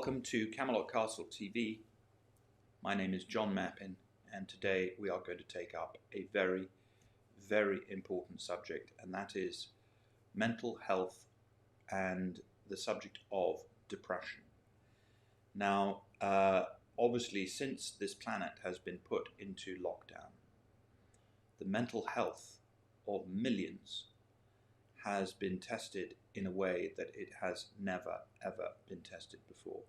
Welcome to Camelot Castle TV. My name is John Mappin, and today we are going to take up a very, very important subject, and that is mental health and the subject of depression. Now, obviously, since this planet has been put into lockdown, the mental health of millions has been tested in a way that it has never, ever been tested before.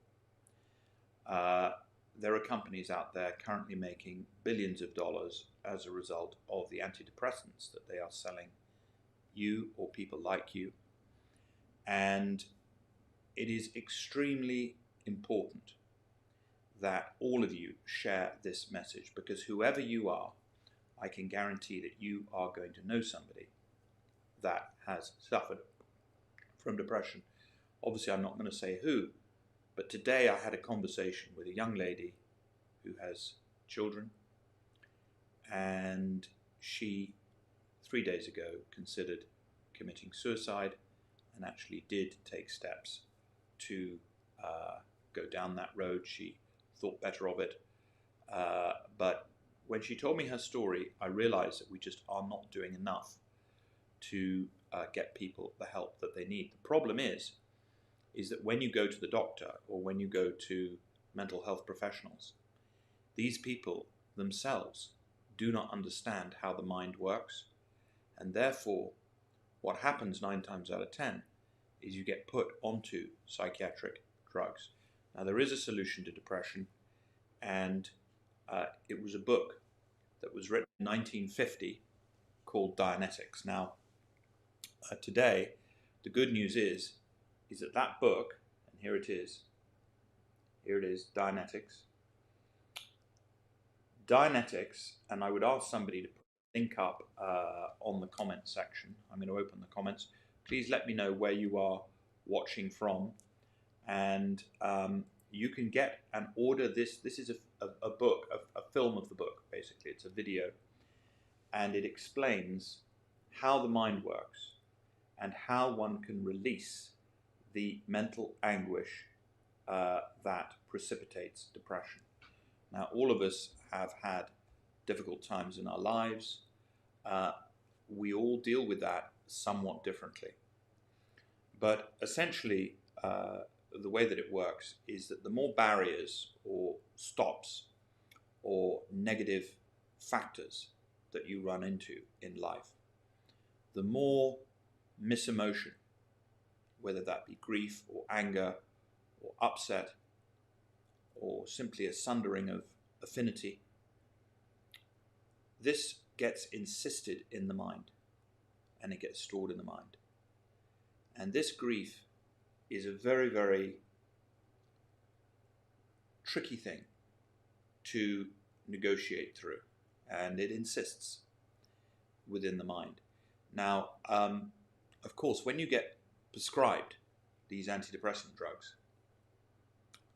There are companies out there currently making billions of dollars as a result of the antidepressants that they are selling you or people like you. And it is extremely important that all of you share this message, because whoever you are, I can guarantee that you are going to know somebody that has suffered from depression. Obviously, I'm not going to say who, but today I had a conversation with a young lady who has children, and she, 3 days ago, considered committing suicide and actually did take steps to go down that road. She thought better of it, but when she told me her story, I realized that we just are not doing enough to get people the help that they need. The problem is that when you go to the doctor or when you go to mental health professionals, these people themselves do not understand how the mind works, and therefore what happens 9 times out of 10 is you get put onto psychiatric drugs. Now, there is a solution to depression, and it was a book that was written in 1950 called Dianetics. Now, today, the good news is that that book, and here it is, Dianetics. Dianetics, and I would ask somebody to put a link up on the comment section. I'm going to open the comments. Please let me know where you are watching from, and you can get and order this. This is a book, a film of the book, basically. It's a video, and it explains how the mind works and how one can release the mental anguish that precipitates depression. Now, all of us have had difficult times in our lives. We all deal with that somewhat differently. But essentially, the way that it works is that the more barriers or stops or negative factors that you run into in life, the more misemotion, whether that be grief or anger or upset or simply a sundering of affinity, this gets insisted in the mind and it gets stored in the mind. And this grief is a very, very tricky thing to negotiate through, and it insists within the mind. Now, of course, when you get prescribed these antidepressant drugs,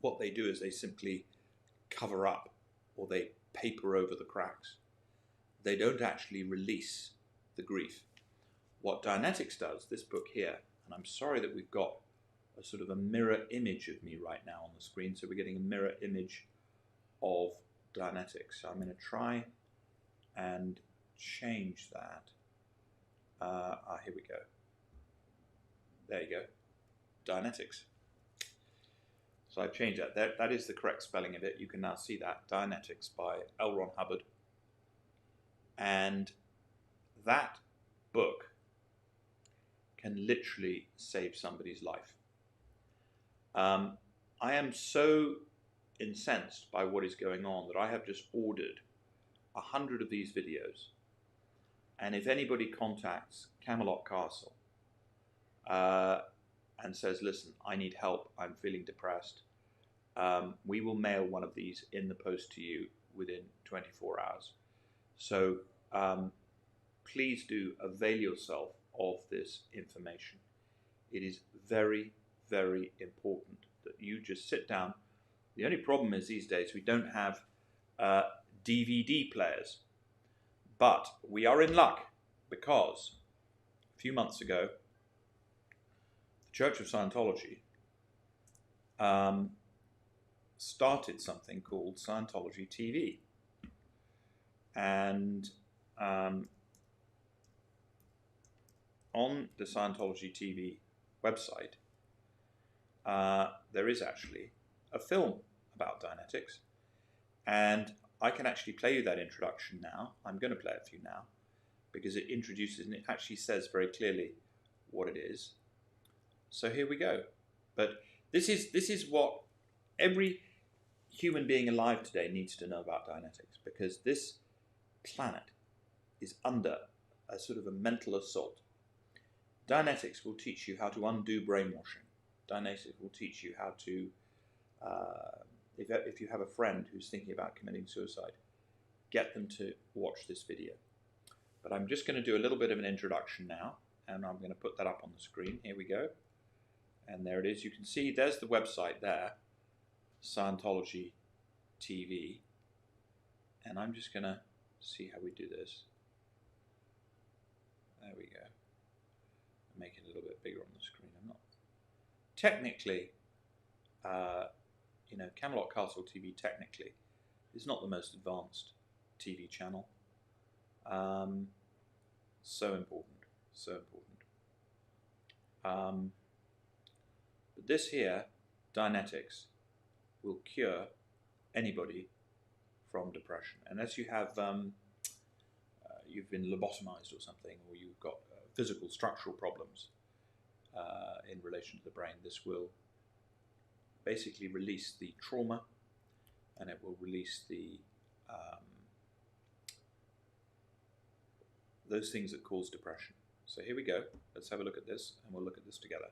what they do is they simply cover up or they paper over the cracks. They don't actually release the grief. What Dianetics does, this book here, and I'm sorry that we've got a sort of a mirror image of me right now on the screen, so we're getting a mirror image of Dianetics. So I'm going to try and change that. Here we go. There you go. Dianetics. So I've changed that. That is the correct spelling of it. You can now see that. Dianetics by L. Ron Hubbard. And that book can literally save somebody's life. I am so incensed by what is going on that I have just ordered 100 of these videos. And if anybody contacts Camelot Castle and says, listen, I need help, I'm feeling depressed, we will mail one of these in the post to you within 24 hours. So please do avail yourself of this information. It is very, very important that you just sit down. The only problem is these days we don't have DVD players, but we are in luck because a few months ago, the Church of Scientology started something called Scientology TV. And on the Scientology TV website, there is actually a film about Dianetics, and I can actually play you that introduction now. I'm going to play it for you now because it introduces and it actually says very clearly what it is. So here we go. But this is what every human being alive today needs to know about Dianetics, because this planet is under a sort of a mental assault. Dianetics will teach you how to undo brainwashing. Dianetics will teach you how to, if you have a friend who's thinking about committing suicide, get them to watch this video. But I'm just going to do a little bit of an introduction now, and I'm going to put that up on the screen. Here we go. And there it is. You can see there's the website there, Scientology TV. And I'm just going to see how we do this. There we go. Make it a little bit bigger on the screen. I'm not technically, Camelot Castle TV technically is not the most advanced TV channel. So important, so important. But this here, Dianetics, will cure anybody from depression, unless you have you've been lobotomized or something, or you've got physical structural problems in relation to the brain. This will basically release the trauma, and it will release the those things that cause depression. So here we go. Let's have a look at this, and we'll look at this together.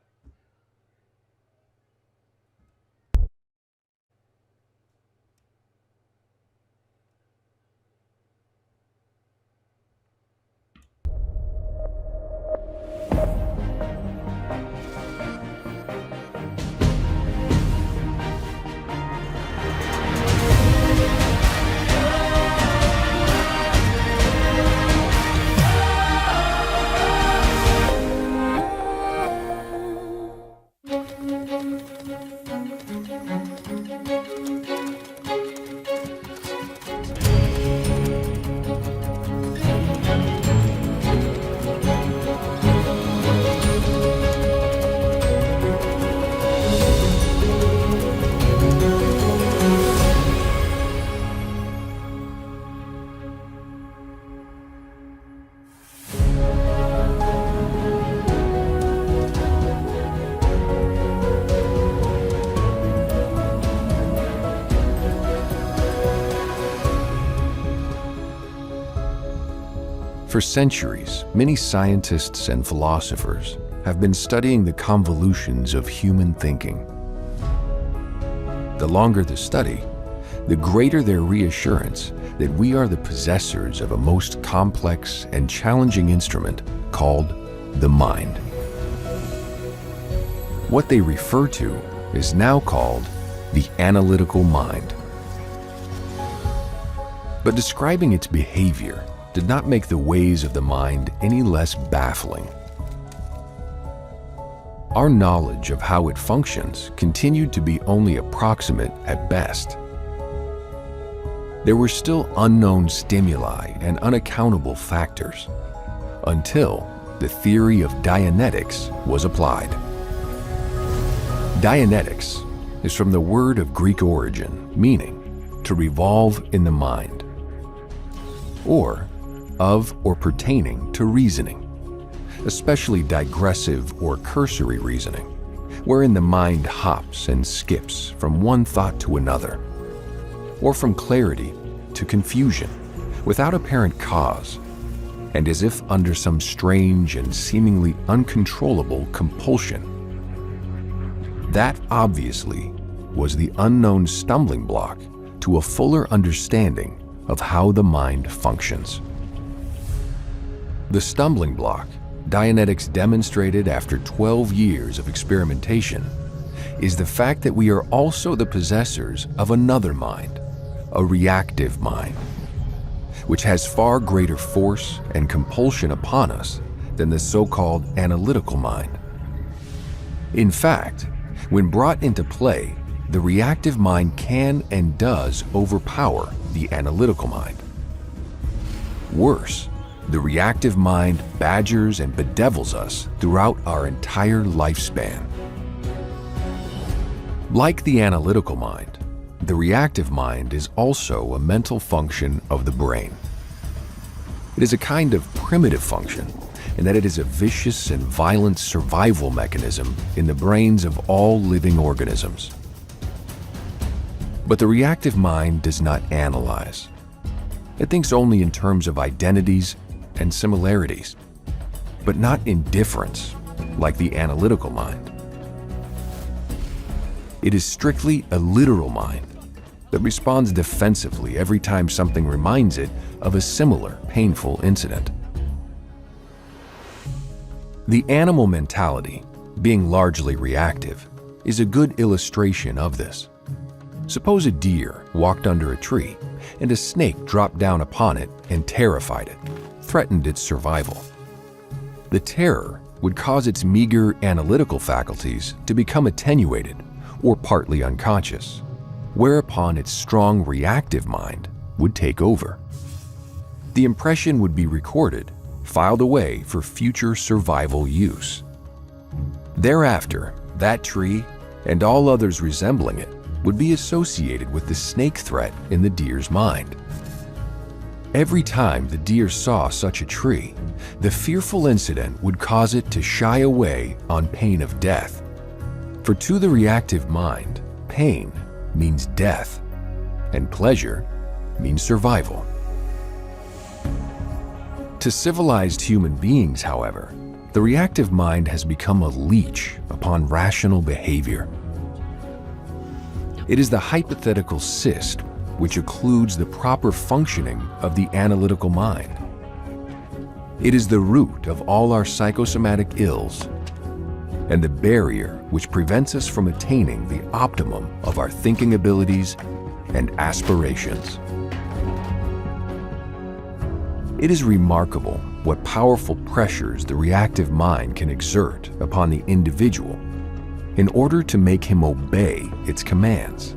For centuries, many scientists and philosophers have been studying the convolutions of human thinking. The longer the study, the greater their reassurance that we are the possessors of a most complex and challenging instrument called the mind. What they refer to is now called the analytical mind. But describing its behavior did not make the ways of the mind any less baffling. Our knowledge of how it functions continued to be only approximate at best. There were still unknown stimuli and unaccountable factors, until the theory of Dianetics was applied. Dianetics is from the word of Greek origin, meaning to revolve in the mind, or of or pertaining to reasoning, especially digressive or cursory reasoning, wherein the mind hops and skips from one thought to another, or from clarity to confusion without apparent cause, and as if under some strange and seemingly uncontrollable compulsion. That obviously was the unknown stumbling block to a fuller understanding of how the mind functions. The stumbling block Dianetics demonstrated after 12 years of experimentation is the fact that we are also the possessors of another mind, a reactive mind, which has far greater force and compulsion upon us than the so-called analytical mind. In fact, when brought into play, the reactive mind can and does overpower the analytical mind. Worse, the reactive mind badgers and bedevils us throughout our entire lifespan. Like the analytical mind, the reactive mind is also a mental function of the brain. It is a kind of primitive function in that it is a vicious and violent survival mechanism in the brains of all living organisms. But the reactive mind does not analyze. It thinks only in terms of identities and similarities, but not in difference, like the analytical mind. It is strictly a literal mind that responds defensively every time something reminds it of a similar painful incident. The animal mentality, being largely reactive, is a good illustration of this. Suppose a deer walked under a tree and a snake dropped down upon it and terrified it, threatened its survival. The terror would cause its meager analytical faculties to become attenuated or partly unconscious, whereupon its strong reactive mind would take over. The impression would be recorded, filed away for future survival use. Thereafter, that tree and all others resembling it would be associated with the snake threat in the deer's mind. Every time the deer saw such a tree, the fearful incident would cause it to shy away on pain of death. For to the reactive mind, pain means death, and pleasure means survival. To civilized human beings, however, the reactive mind has become a leech upon rational behavior. It is the hypothetical cyst which occludes the proper functioning of the analytical mind. It is the root of all our psychosomatic ills and the barrier which prevents us from attaining the optimum of our thinking abilities and aspirations. It is remarkable what powerful pressures the reactive mind can exert upon the individual in order to make him obey its commands.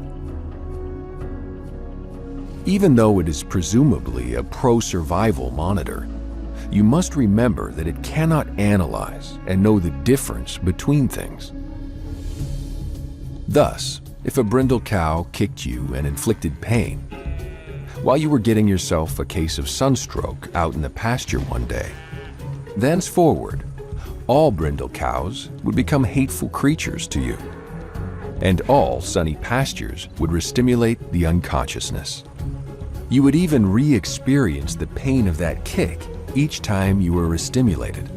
Even though it is presumably a pro-survival monitor, you must remember that it cannot analyze and know the difference between things. Thus, if a brindle cow kicked you and inflicted pain, while you were getting yourself a case of sunstroke out in the pasture one day, thenceforward, all brindle cows would become hateful creatures to you, and all sunny pastures would restimulate the unconsciousness. You would even re-experience the pain of that kick each time you were restimulated.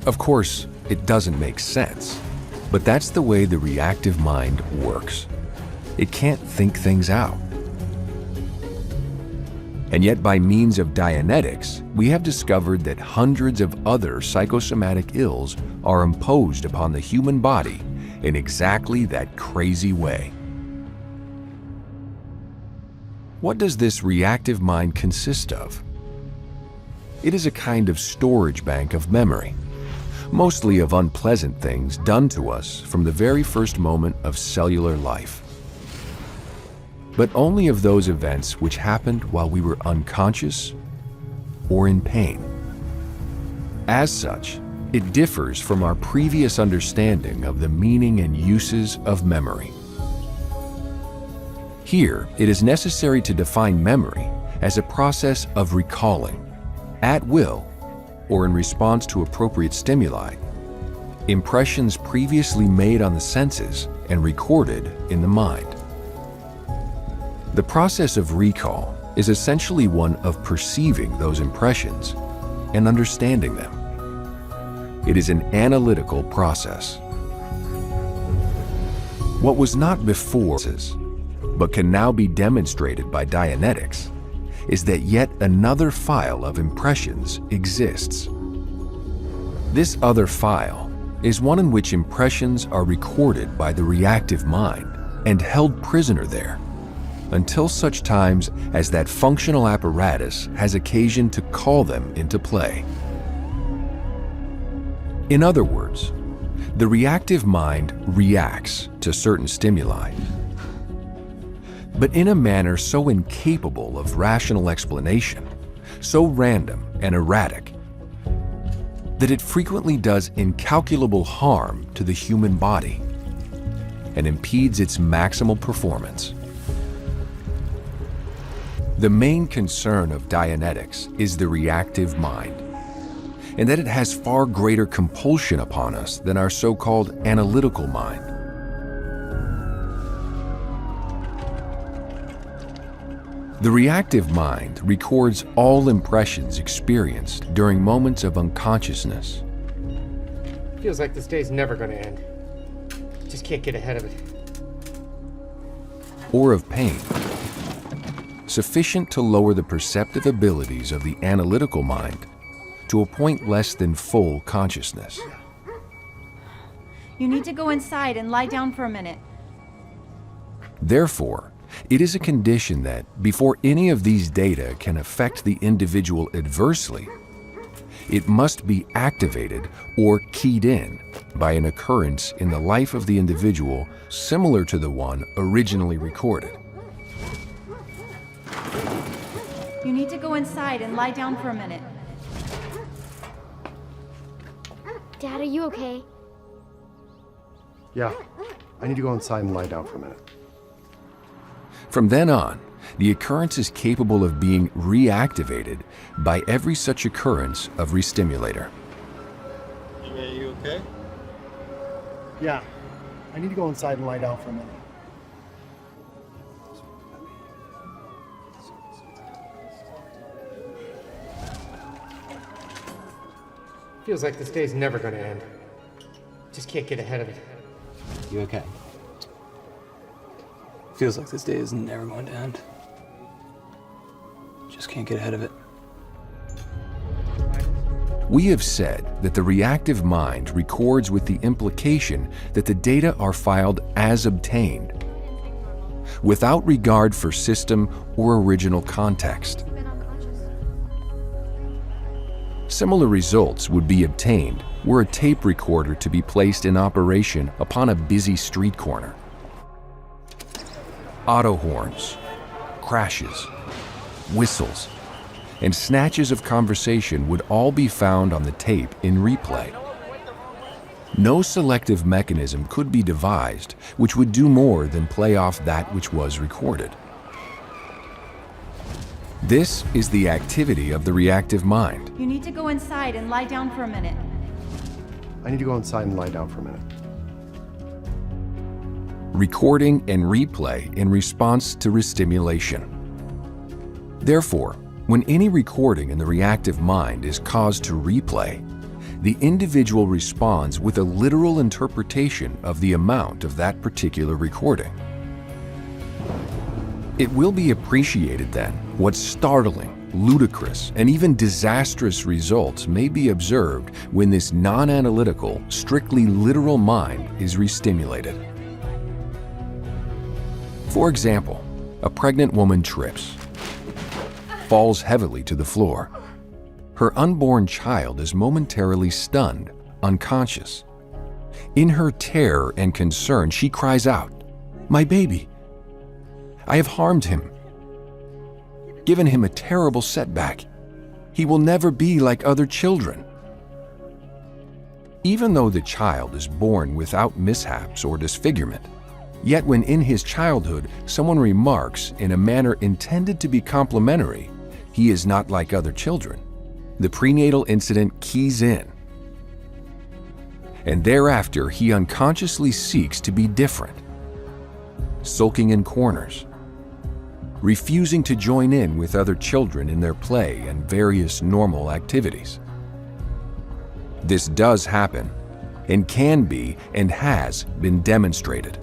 Of course, it doesn't make sense, but that's the way the reactive mind works. It can't think things out. And yet, by means of Dianetics, we have discovered that hundreds of other psychosomatic ills are imposed upon the human body in exactly that crazy way. What does this reactive mind consist of? It is a kind of storage bank of memory, mostly of unpleasant things done to us from the very first moment of cellular life, but only of those events which happened while we were unconscious or in pain. As such, it differs from our previous understanding of the meaning and uses of memory. Here, it is necessary to define memory as a process of recalling, at will or in response to appropriate stimuli, impressions previously made on the senses and recorded in the mind. The process of recall is essentially one of perceiving those impressions and understanding them. It is an analytical process. What was not before, but can now be demonstrated by Dianetics, is that yet another file of impressions exists. This other file is one in which impressions are recorded by the reactive mind and held prisoner there until such times as that functional apparatus has occasion to call them into play. In other words, The reactive mind reacts to certain stimuli, but in a manner so incapable of rational explanation, so random and erratic, that it frequently does incalculable harm to the human body and impedes its maximal performance. The main concern of Dianetics is the reactive mind, and that it has far greater compulsion upon us than our so-called analytical mind. The reactive mind records all impressions experienced during moments of unconsciousness. Feels like this day's never gonna end. Just can't get ahead of it. Or of pain, sufficient to lower the perceptive abilities of the analytical mind to a point less than full consciousness. You need to go inside and lie down for a minute. Therefore, it is a condition that, before any of these data can affect the individual adversely, it must be activated or keyed in by an occurrence in the life of the individual similar to the one originally recorded. You need to go inside and lie down for a minute. Dad, are you okay? Yeah, I need to go inside and lie down for a minute. From then on, the occurrence is capable of being reactivated by every such occurrence of restimulator. Are you okay? Yeah, I need to go inside and lie down for a minute. Feels like this day's never gonna end. Just can't get ahead of it. You okay? Feels like this day is never going to end. Just can't get ahead of it. We have said that the reactive mind records with the implication that the data are filed as obtained, without regard for system or original context. Similar results would be obtained were a tape recorder to be placed in operation upon a busy street corner. Auto horns, crashes, whistles, and snatches of conversation would all be found on the tape in replay. No selective mechanism could be devised which would do more than play off that which was recorded. This is the activity of the reactive mind. You need to go inside and lie down for a minute. I need to go inside and lie down for a minute. Recording and replay in response to restimulation. Therefore, when any recording in the reactive mind is caused to replay, the individual responds with a literal interpretation of the amount of that particular recording. It will be appreciated then what startling, ludicrous, and even disastrous results may be observed when this non-analytical, strictly literal mind is restimulated. For example, a pregnant woman trips, falls heavily to the floor. Her unborn child is momentarily stunned, unconscious. In her terror and concern, she cries out, "My baby! I have harmed him, given him a terrible setback. He will never be like other children." Even though the child is born without mishaps or disfigurement, yet when in his childhood someone remarks in a manner intended to be complimentary, "He is not like other children," the prenatal incident keys in. And thereafter he unconsciously seeks to be different, sulking in corners, refusing to join in with other children in their play and various normal activities. This does happen, and can be and has been demonstrated.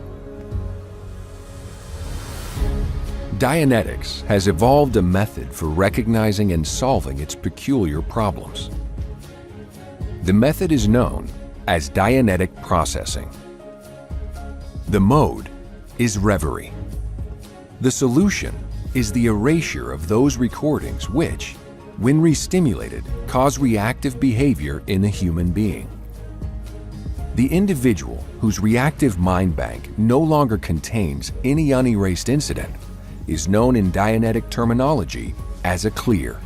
Dianetics has evolved a method for recognizing and solving its peculiar problems. The method is known as Dianetic processing. The mode is reverie. The solution is the erasure of those recordings which, when restimulated, cause reactive behavior in the human being. The individual whose reactive mind bank no longer contains any unerased incident is known in Dianetic terminology as a clear.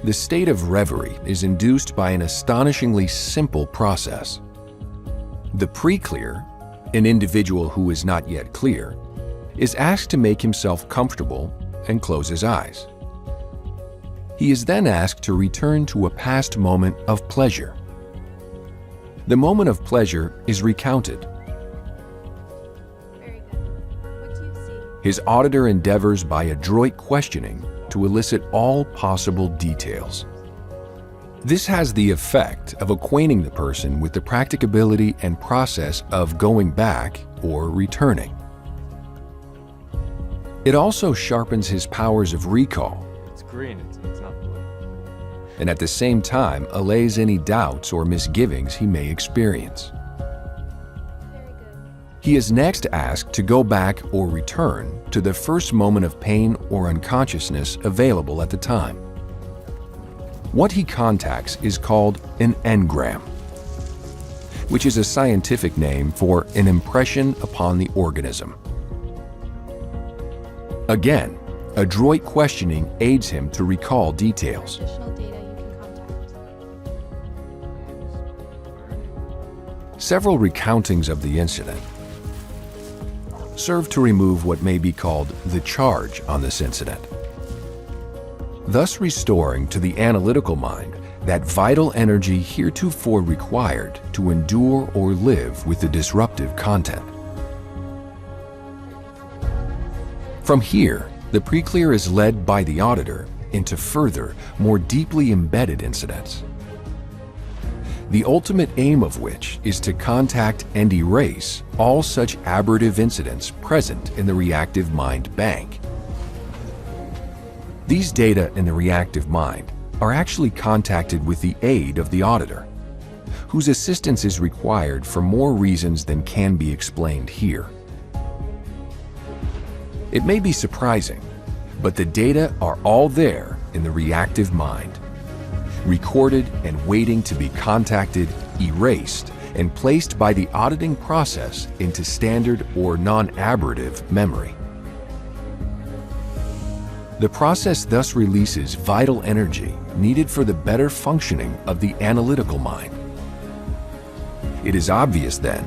The state of reverie is induced by an astonishingly simple process. The pre-clear, an individual who is not yet clear, is asked to make himself comfortable and close his eyes. He is then asked to return to a past moment of pleasure. The moment of pleasure is recounted. Very good. What do you see? His auditor endeavors by adroit questioning to elicit all possible details. This has the effect of acquainting the person with the practicability and process of going back or returning. It also sharpens his powers of recall, It's green, it's not blue. and at the same time allays any doubts or misgivings he may experience. Very good. He is next asked to go back or return to the first moment of pain or unconsciousness available at the time. What he contacts is called an engram, which is a scientific name for an impression upon the organism. Again, adroit questioning aids him to recall details. Additional data you can contact. Several recountings of the incident serve to remove what may be called the charge on this incident, thus restoring to the analytical mind that vital energy heretofore required to endure or live with the disruptive content. From here, the pre-clear is led by the auditor into further, more deeply embedded incidents, the ultimate aim of which is to contact and erase all such aberrative incidents present in the reactive mind bank. These data in the reactive mind are actually contacted with the aid of the auditor, whose assistance is required for more reasons than can be explained here. It may be surprising, but the data are all there in the reactive mind, recorded and waiting to be contacted, erased, and placed by the auditing process into standard or non-aberrative memory. The process thus releases vital energy needed for the better functioning of the analytical mind. It is obvious then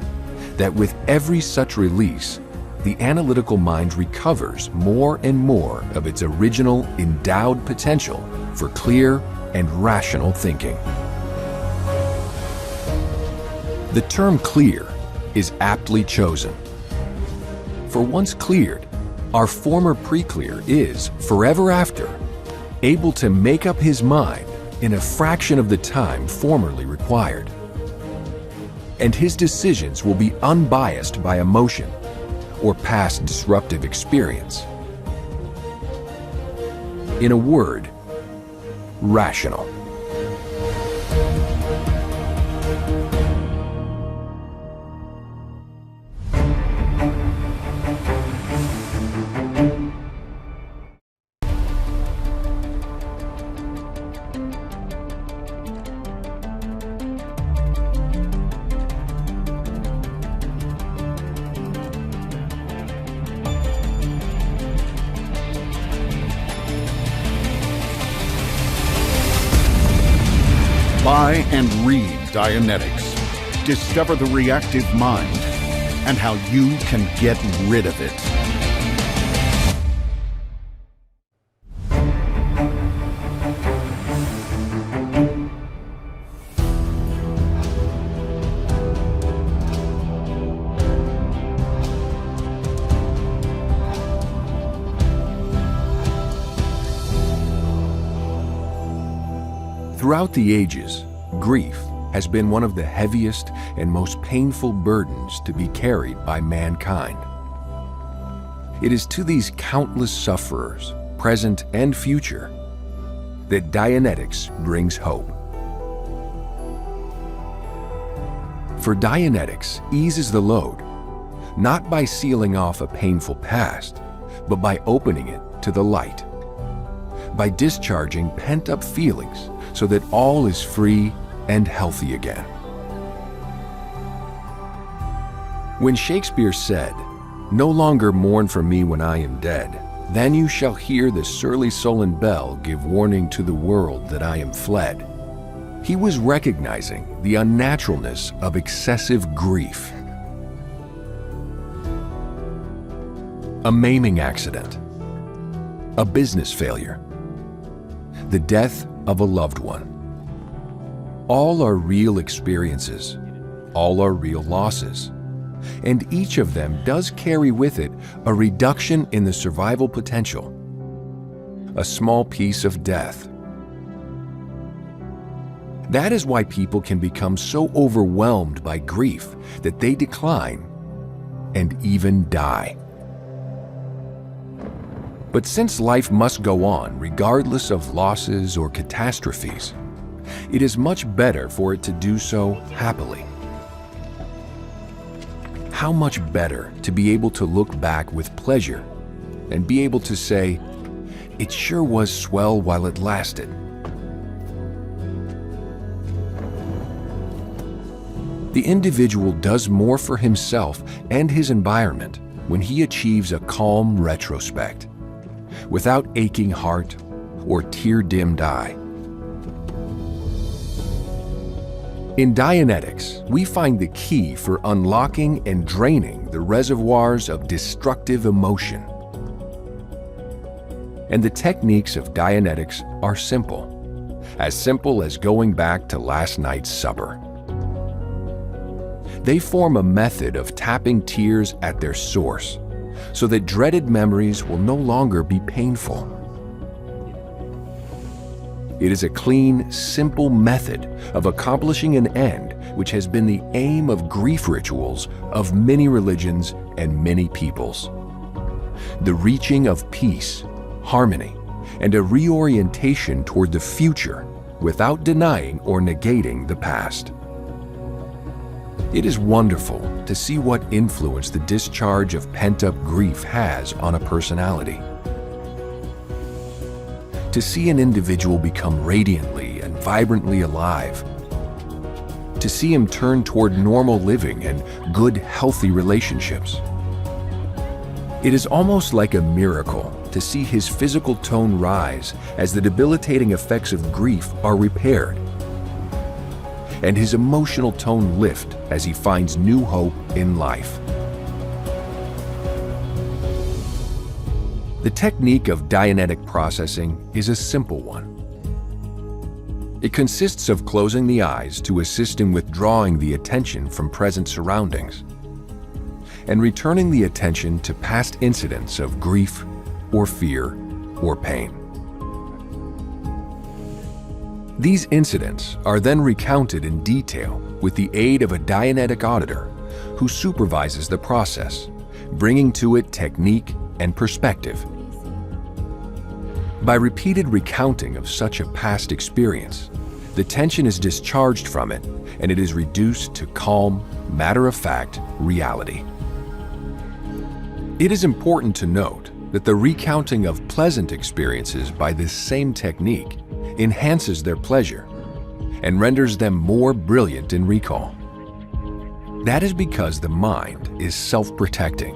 that with every such release, the analytical mind recovers more and more of its original endowed potential for clear and rational thinking. The term clear is aptly chosen. For once cleared, our former pre-clear is, forever after, able to make up his mind in a fraction of the time formerly required. And his decisions will be unbiased by emotion or past disruptive experience. In a word, rational. Buy and read Dianetics. Discover the reactive mind and how you can get rid of it. Throughout the ages, grief has been one of the heaviest and most painful burdens to be carried by mankind. It is to these countless sufferers, present and future, that Dianetics brings hope. For Dianetics eases the load, not by sealing off a painful past, but by opening it to the light, by discharging pent-up feelings so that all is free and healthy again. When Shakespeare said, "No longer mourn for me when I am dead, then you shall hear the surly sullen bell give warning to the world that I am fled," he was recognizing the unnaturalness of excessive grief. A maiming accident, a business failure, the death of a loved one. All are real experiences, all are real losses, and each of them does carry with it a reduction in the survival potential, a small piece of death. That is why people can become so overwhelmed by grief that they decline and even die. But since life must go on regardless of losses or catastrophes, it is much better for it to do so happily. How much better to be able to look back with pleasure and be able to say, "It sure was swell while it lasted." The individual does more for himself and his environment when he achieves a calm retrospect, without aching heart or tear-dimmed eye. In Dianetics, we find the key for unlocking and draining the reservoirs of destructive emotion. And the techniques of Dianetics are simple as going back to last night's supper. They form a method of tapping tears at their source, so that dreaded memories will no longer be painful. It is a clean, simple method of accomplishing an end which has been the aim of grief rituals of many religions and many peoples. The reaching of peace, harmony, and a reorientation toward the future without denying or negating the past. It is wonderful to see what influence the discharge of pent-up grief has on a personality. To see an individual become radiantly and vibrantly alive. To see him turn toward normal living and good, healthy relationships. It is almost like a miracle to see his physical tone rise as the debilitating effects of grief are repaired, and his emotional tone lift as he finds new hope in life. The technique of Dianetic processing is a simple one. It consists of closing the eyes to assist in withdrawing the attention from present surroundings and returning the attention to past incidents of grief or fear or pain. These incidents are then recounted in detail with the aid of a Dianetic auditor who supervises the process, bringing to it technique and perspective. By repeated recounting of such a past experience, the tension is discharged from it and it is reduced to calm, matter-of-fact reality. It is important to note that the recounting of pleasant experiences by this same technique enhances their pleasure and renders them more brilliant in recall. That is because the mind is self-protecting.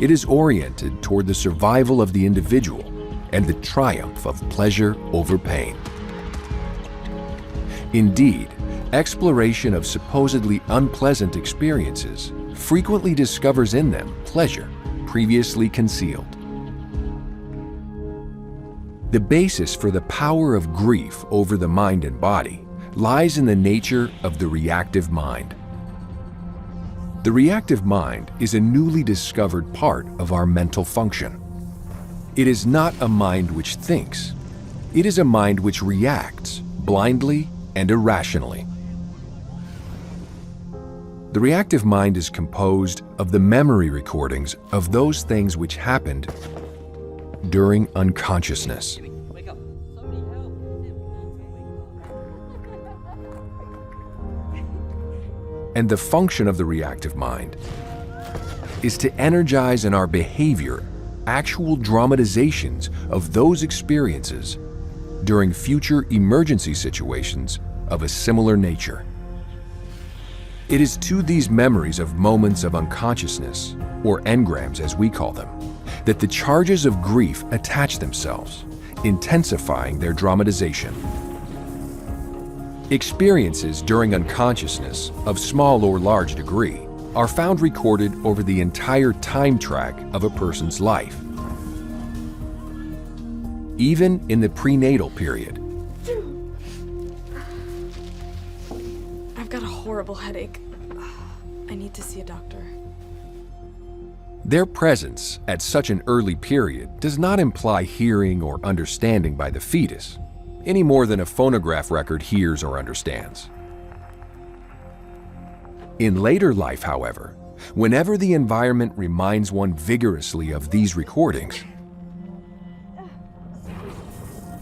It is oriented toward the survival of the individual and the triumph of pleasure over pain. Indeed, exploration of supposedly unpleasant experiences frequently discovers in them pleasure previously concealed. The basis for the power of grief over the mind and body lies in the nature of the reactive mind. The reactive mind is a newly discovered part of our mental function. It is not a mind which thinks. It is a mind which reacts blindly and irrationally. The reactive mind is composed of the memory recordings of those things which happened during unconsciousness. And the function of the reactive mind is to energize in our behavior actual dramatizations of those experiences during future emergency situations of a similar nature. It is to these memories of moments of unconsciousness, or engrams as we call them, that the charges of grief attach themselves, intensifying their dramatization. Experiences during unconsciousness, of small or large degree, are found recorded over the entire time track of a person's life. Even in the prenatal period. I've got a horrible headache. I need to see a doctor. Their presence at such an early period does not imply hearing or understanding by the fetus, any more than a phonograph record hears or understands. In later life, however, whenever the environment reminds one vigorously of these recordings,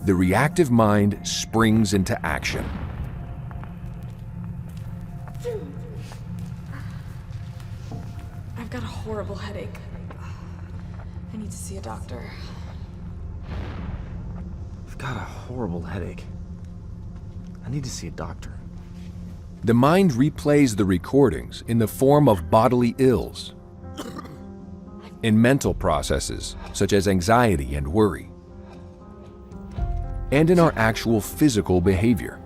the reactive mind springs into action. I've got a horrible headache. I need to see a doctor. I've got a horrible headache. I need to see a doctor. The mind replays the recordings in the form of bodily ills, in mental processes such as anxiety and worry, and in our actual physical behavior.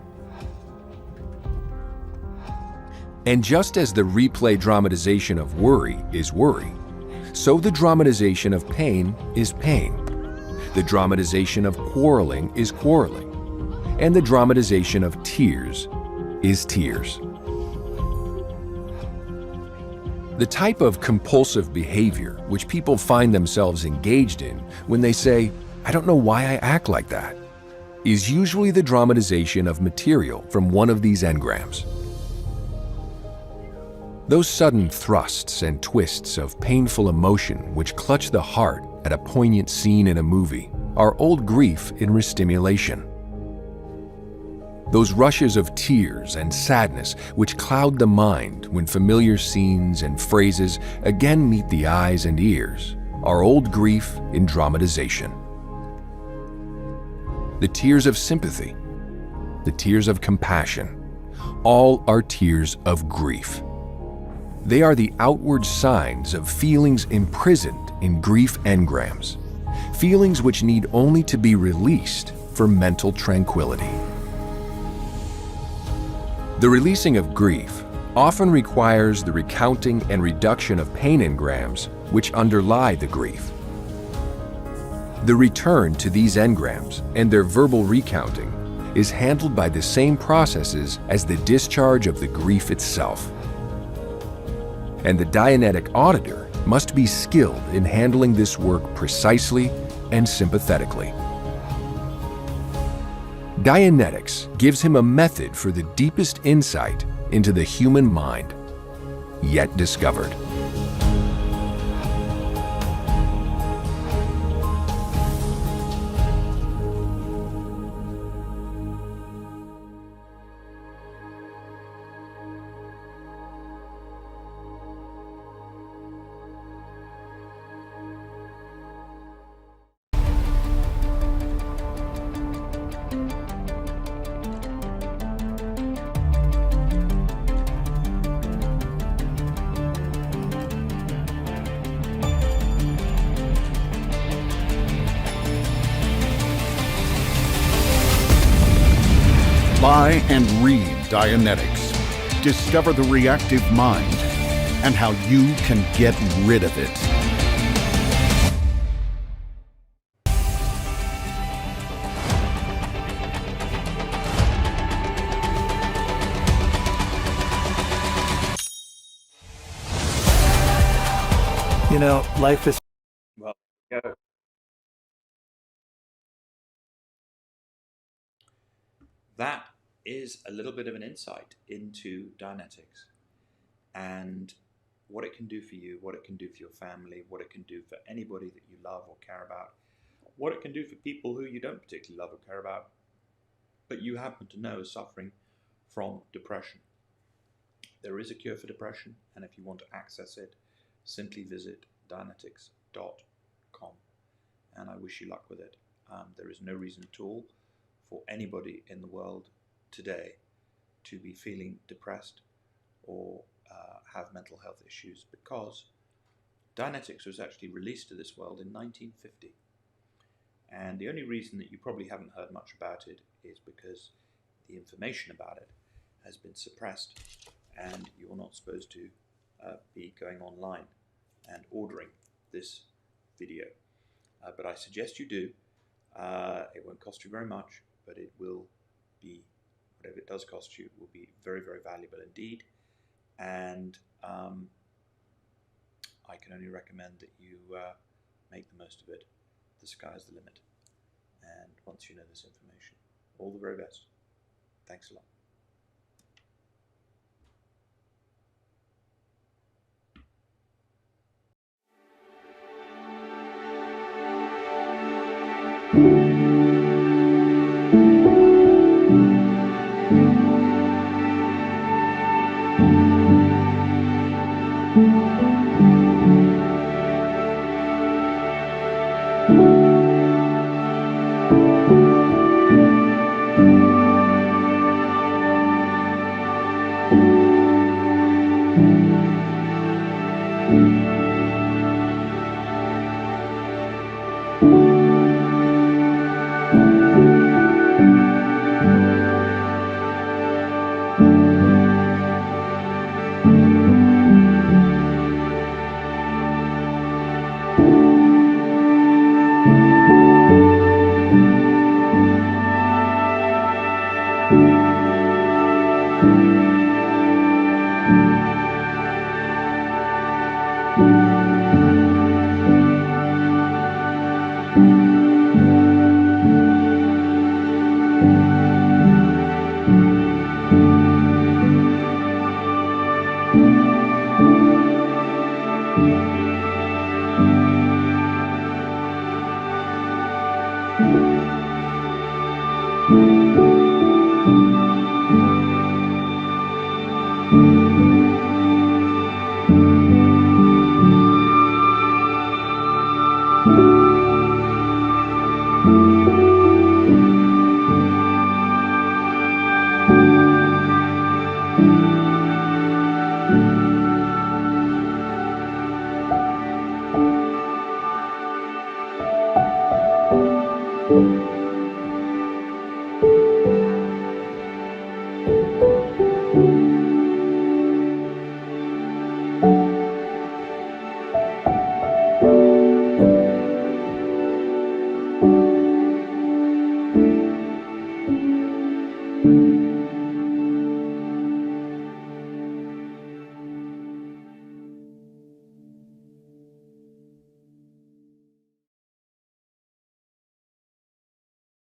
And just as the replay dramatization of worry is worry, so the dramatization of pain is pain. The dramatization of quarreling is quarreling. And the dramatization of tears is tears. The type of compulsive behavior which people find themselves engaged in when they say, "I don't know why I act like that," is usually the dramatization of material from one of these engrams. Those sudden thrusts and twists of painful emotion which clutch the heart at a poignant scene in a movie are old grief in restimulation. Those rushes of tears and sadness which cloud the mind when familiar scenes and phrases again meet the eyes and ears are old grief in dramatization. The tears of sympathy, the tears of compassion, all are tears of grief. They are the outward signs of feelings imprisoned in grief engrams, feelings which need only to be released for mental tranquility. The releasing of grief often requires the recounting and reduction of pain engrams which underlie the grief. The return to these engrams and their verbal recounting is handled by the same processes as the discharge of the grief itself. And the Dianetic auditor must be skilled in handling this work precisely and sympathetically. Dianetics gives him a method for the deepest insight into the human mind, yet discovered. Buy and read Dianetics. Discover the reactive mind and how you can get rid of it. You know, life is. Well, go. That is a little bit of an insight into Dianetics and what it can do for you, what it can do for your family, what it can do for anybody that you love or care about, what it can do for people who you don't particularly love or care about, but you happen to know are suffering from depression. There is a cure for depression, and if you want to access it, simply visit Dianetics.com, and I wish you luck with it. There is no reason at all for anybody in the world today to be feeling depressed or have mental health issues, because Dianetics was actually released to this world in 1950. And the only reason that you probably haven't heard much about it is because the information about it has been suppressed, and you're not supposed to be going online and ordering this video. But I suggest you do. It won't cost you very much, but it will be, whatever it does cost you, will be very, very valuable indeed. And I can only recommend that you make the most of it. The sky's the limit. And once you know this information, all the very best. Thanks a lot.